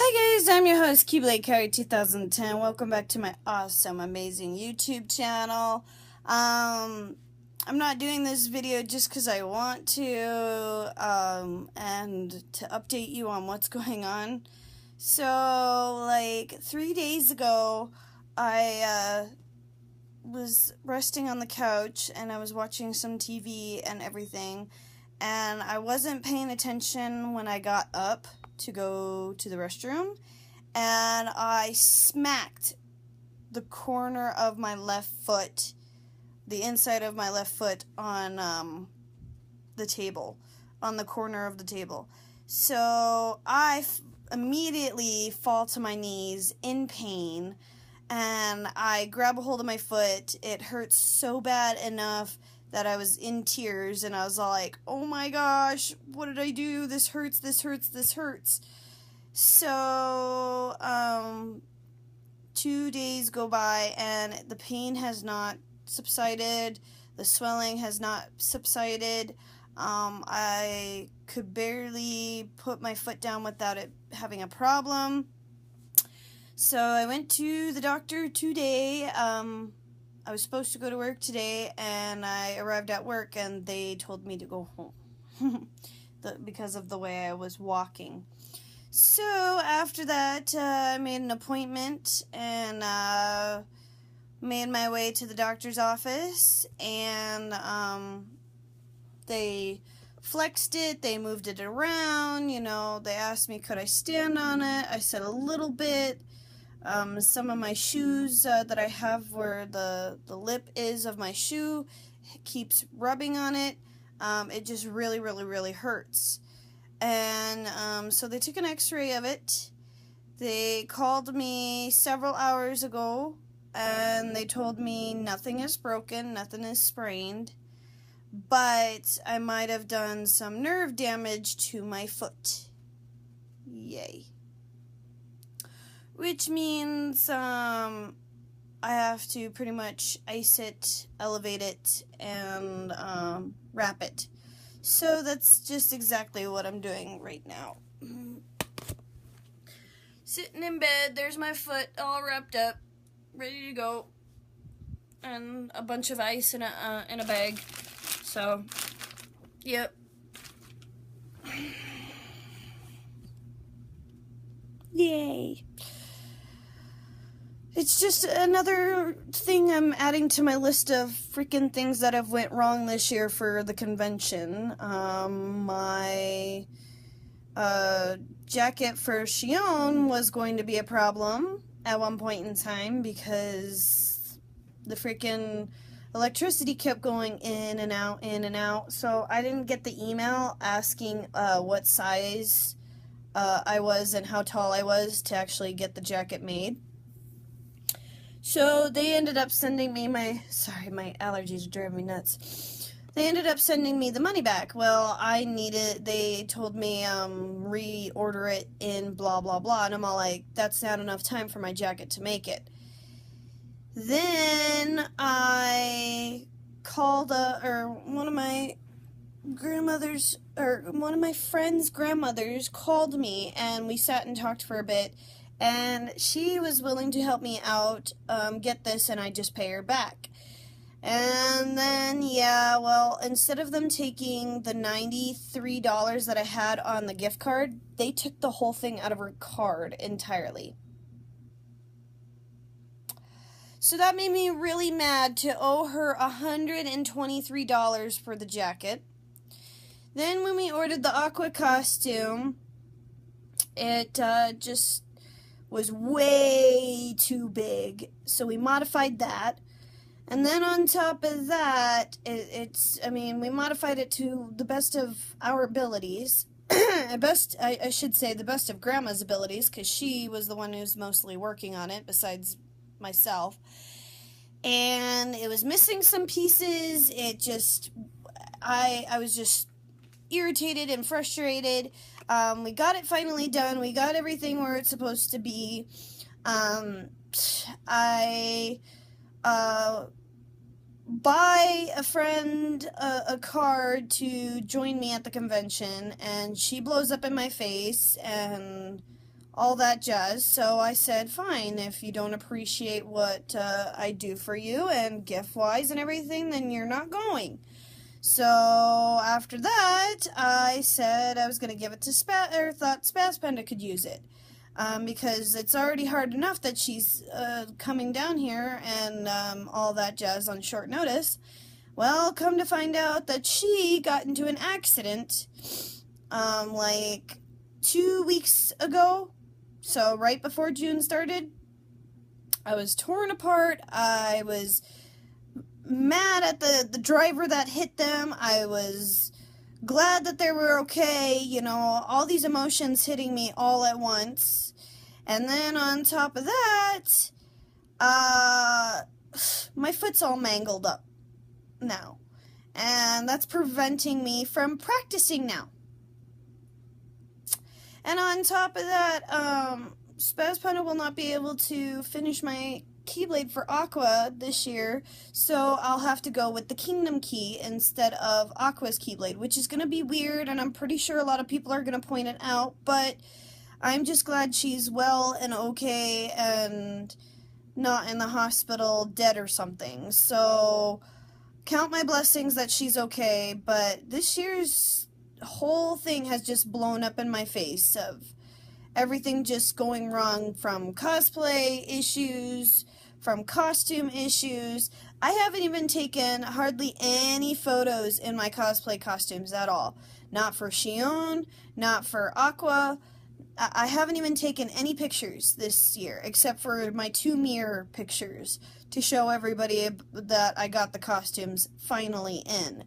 Hi guys, I'm your host Keyblade Carry 2010. Welcome back to my awesome, amazing YouTube channel. I'm not doing this video just because I want to, and to update you on what's going on. So, like 3 days ago, I was resting on the couch and I was watching some TV and everything, and I wasn't paying attention when I got up to go to the restroom, and I smacked the corner of my left foot, the inside of my left foot, on the table, on the corner of the table. So I immediately fall to my knees in pain, and I grab a hold of my foot. It hurts so bad enough that I was in tears, and I was like, oh my gosh, what did I do? This hurts, this hurts, this hurts. So, 2 days go by, and the pain has not subsided. The swelling has not subsided. I could barely put my foot down without it having a problem. So I went to the doctor today. I was supposed to go to work today, and I arrived at work, and they told me to go home because of the way I was walking. So after that, I made an appointment and made my way to the doctor's office, and they flexed it, they moved it around, they asked me could I stand on it. I said a little bit. Some of my shoes that I have where the lip is of my shoe keeps rubbing on it. It just really, really, really hurts. And so they took an x-ray of it. They called me several hours ago, and they told me nothing is broken, nothing is sprained, but I might have done some nerve damage to my foot. Yay. Which means I have to pretty much ice it, elevate it, and wrap it. So that's just exactly what I'm doing right now. Sitting in bed, there's my foot all wrapped up, ready to go, and a bunch of ice in a bag. So, yep. Yay. It's just another thing I'm adding to my list of freaking things that have went wrong this year for the convention. My jacket for Shion was going to be a problem at one point in time because the freaking electricity kept going in and out, in and out. So I didn't get the email asking what size I was and how tall I was to actually get the jacket made. So they ended up sending me my allergies are driving me nuts. They ended up sending me the money back. Well, they told me, reorder it in blah, blah, blah. And I'm all like, that's not enough time for my jacket to make it. Then I called, one of my friend's grandmothers called me, and we sat and talked for a bit. And she was willing to help me out, get this, and I just pay her back. And then, yeah, well, instead of them taking the $93 that I had on the gift card, they took the whole thing out of her card entirely. So that made me really mad to owe her $123 for the jacket. Then when we ordered the aqua costume, it just was way too big, so we modified that. And then on top of that, we modified it to the best of our abilities. I should say the best of Grandma's abilities, because she was the one who's mostly working on it, besides myself. And it was missing some pieces. I was just irritated and frustrated. We got it finally done. We got everything where it's supposed to be. I buy a friend a card to join me at the convention, and she blows up in my face and all that jazz. So I said, fine, if you don't appreciate what I do for you and gift-wise and everything, then you're not going. So after that, I said I was going to give it to thought Spaz Panda could use it. Because it's already hard enough that she's coming down here and all that jazz on short notice. Well, come to find out that she got into an accident like 2 weeks ago. So right before June started, I was torn apart. I was mad at the driver that hit them. I was glad that they were okay. You know, all these emotions hitting me all at once. And then on top of that, my foot's all mangled up now. And that's preventing me from practicing now. And on top of that, Spaz Panda will not be able to finish my Keyblade for Aqua this year, so I'll have to go with the Kingdom Key instead of Aqua's Keyblade, which is going to be weird, and I'm pretty sure a lot of people are going to point it out, but I'm just glad she's well and okay and not in the hospital dead or something. So count my blessings that she's okay, but this year's whole thing has just blown up in my face of everything just going wrong, from cosplay issues, from costume issues. I haven't even taken hardly any photos in my cosplay costumes at all. Not for Shion, not for Aqua. I haven't even taken any pictures this year, except for my 2 mirror pictures to show everybody that I got the costumes finally in.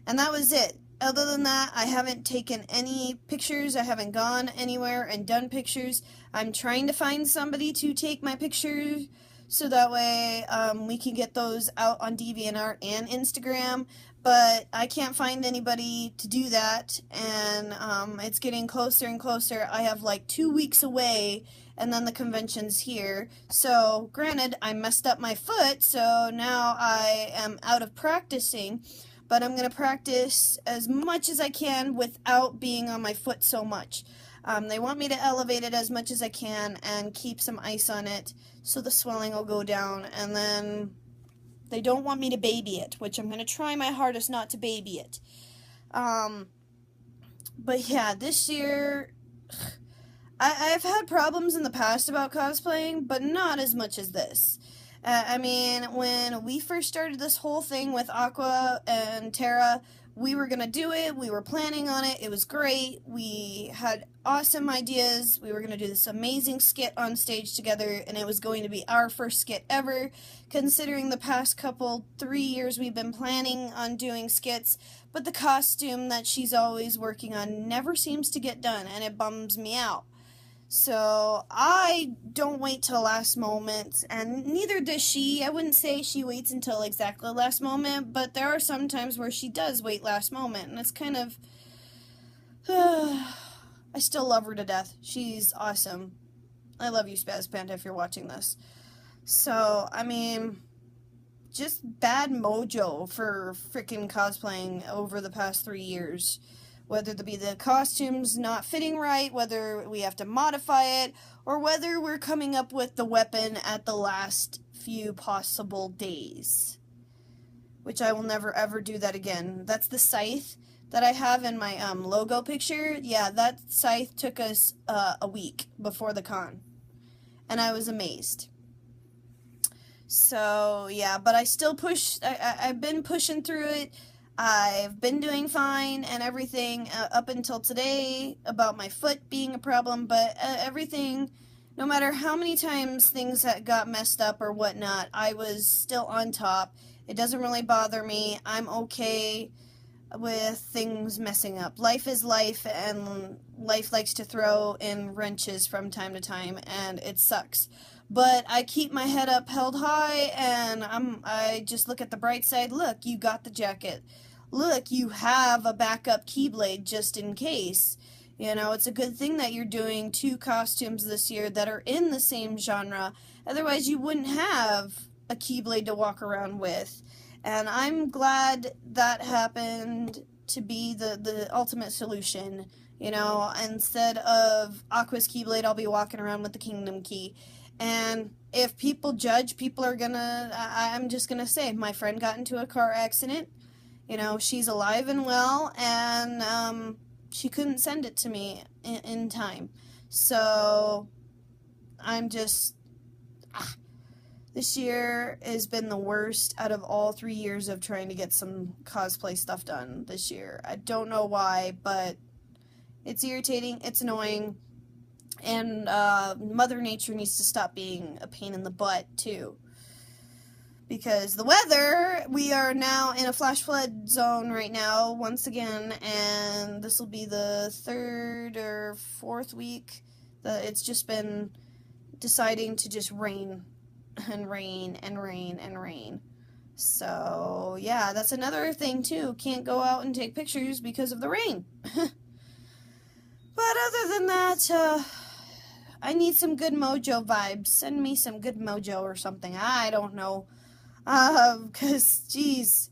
And that was it. Other than that, I haven't taken any pictures. I haven't gone anywhere and done pictures. I'm trying to find somebody to take my pictures so that way we can get those out on DeviantArt and Instagram. But I can't find anybody to do that, and it's getting closer and closer. I have like 2 weeks away, and then the convention's here. So, granted, I messed up my foot, so now I am out of practicing. But I'm going to practice as much as I can without being on my foot so much. They want me to elevate it as much as I can and keep some ice on it so the swelling will go down. And then they don't want me to baby it, which I'm going to try my hardest not to baby it. But yeah, this year, I've had problems in the past about cosplaying, but not as much as this. I mean, when we first started this whole thing with Aqua and Terra, we were going to do it, we were planning on it, it was great, we had awesome ideas, we were going to do this amazing skit on stage together, and it was going to be our first skit ever, considering the past 3 years we've been planning on doing skits, but the costume that she's always working on never seems to get done, and it bums me out. So I don't wait till last moment, and neither does she. I wouldn't say she waits until exactly the last moment, but there are some times where she does wait last moment, and it's kind of, I still love her to death. She's awesome. I love you, Spaz Panda, if you're watching this. So, I mean, just bad mojo for freaking cosplaying over the past 3 years. Whether it be the costumes not fitting right, whether we have to modify it, or whether we're coming up with the weapon at the last few possible days. Which I will never ever do that again. That's the scythe that I have in my logo picture. Yeah, that scythe took us a week before the con. And I was amazed. So, yeah, but I still I've been pushing through it. I've been doing fine and everything up until today about my foot being a problem, but everything, no matter how many times things got messed up or whatnot, I was still on top. It doesn't really bother me. I'm okay with things messing up. Life is life, and life likes to throw in wrenches from time to time, and it sucks. But I keep my head up held high, and I just look at the bright side. Look, you got the jacket. Look, you have a backup Keyblade just in case. You know, it's a good thing that you're doing 2 costumes this year that are in the same genre. Otherwise, you wouldn't have a Keyblade to walk around with. And I'm glad that happened to be the ultimate solution. You know, instead of Aqua's Keyblade, I'll be walking around with the Kingdom Key. And if people judge, people are gonna, I'm just gonna say, my friend got into a car accident. You know, she's alive and well, and she couldn't send it to me in time. So, I'm just, this year has been the worst out of all 3 years of trying to get some cosplay stuff done this year. I don't know why, but it's irritating, it's annoying, and Mother Nature needs to stop being a pain in the butt, too. Because the weather, we are now in a flash flood zone right now, once again, and this will be the 3rd or 4th week that it's just been deciding to just rain, and rain, and rain, and rain. So, yeah, that's another thing, too. Can't go out and take pictures because of the rain. But other than that, I need some good mojo vibes. Send me some good mojo or something. I don't know. Because, geez,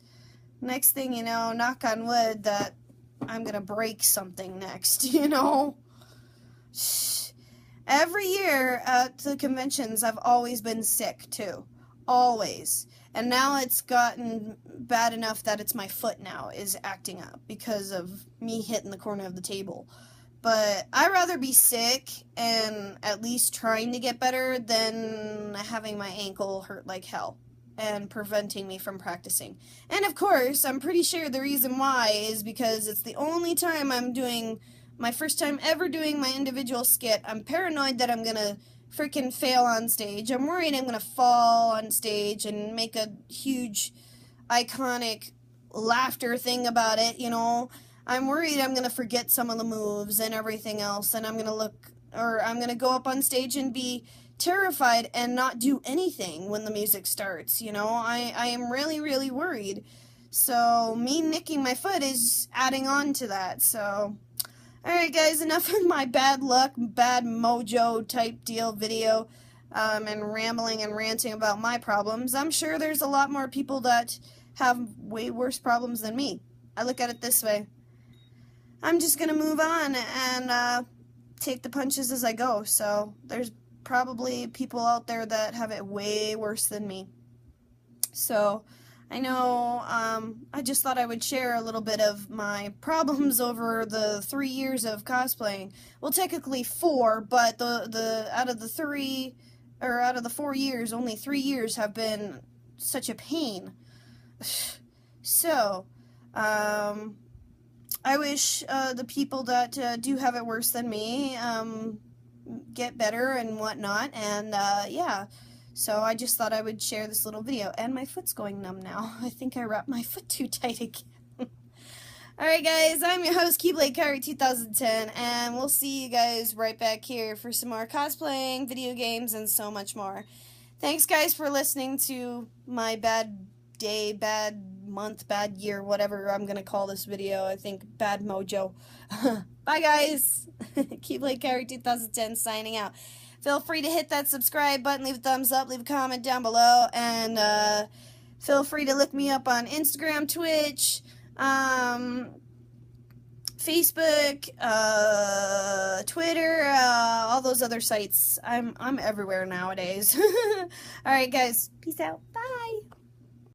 next thing you know, knock on wood, that I'm going to break something next, you know? Every year at the conventions, I've always been sick, too. Always. And now it's gotten bad enough that it's my foot now is acting up because of me hitting the corner of the table. But I'd rather be sick and at least trying to get better than having my ankle hurt like hell and preventing me from practicing. And of course, I'm pretty sure the reason why is because it's the only time I'm doing, my first time ever doing my individual skit. I'm paranoid that I'm gonna freaking fail on stage. I'm worried I'm gonna fall on stage and make a huge, iconic laughter thing about it, you know. I'm worried I'm gonna forget some of the moves and everything else, and I'm gonna go up on stage and be terrified and not do anything when the music starts, you know. I am really, really worried. So, me nicking my foot is adding on to that, so. Alright guys, enough of my bad luck, bad mojo type deal video, and rambling and ranting about my problems. I'm sure there's a lot more people that have way worse problems than me. I look at it this way. I'm just gonna move on and take the punches as I go, so there's probably people out there that have it way worse than me. So, I know, I just thought I would share a little bit of my problems over the 3 years of cosplaying. Well, technically 4, but out of the 4 years, only 3 years have been such a pain. So, I wish the people that do have it worse than me get better and whatnot, and yeah. So I just thought I would share this little video. And my foot's going numb now. I think I wrapped my foot too tight again. Alright guys, I'm your host, Keyblade Kyrie 2010, and we'll see you guys right back here for some more cosplaying, video games, and so much more. Thanks guys for listening to my bad day, bad month, bad year, whatever I'm gonna call this video. I think bad mojo. Bye guys. Keyblade Kyrie 2010 signing out. Feel free to hit that subscribe button, leave a thumbs up, leave a comment down below, and feel free to look me up on Instagram, Twitch, Facebook, Twitter, all those other sites. I'm everywhere nowadays. Alright guys, peace out. Bye.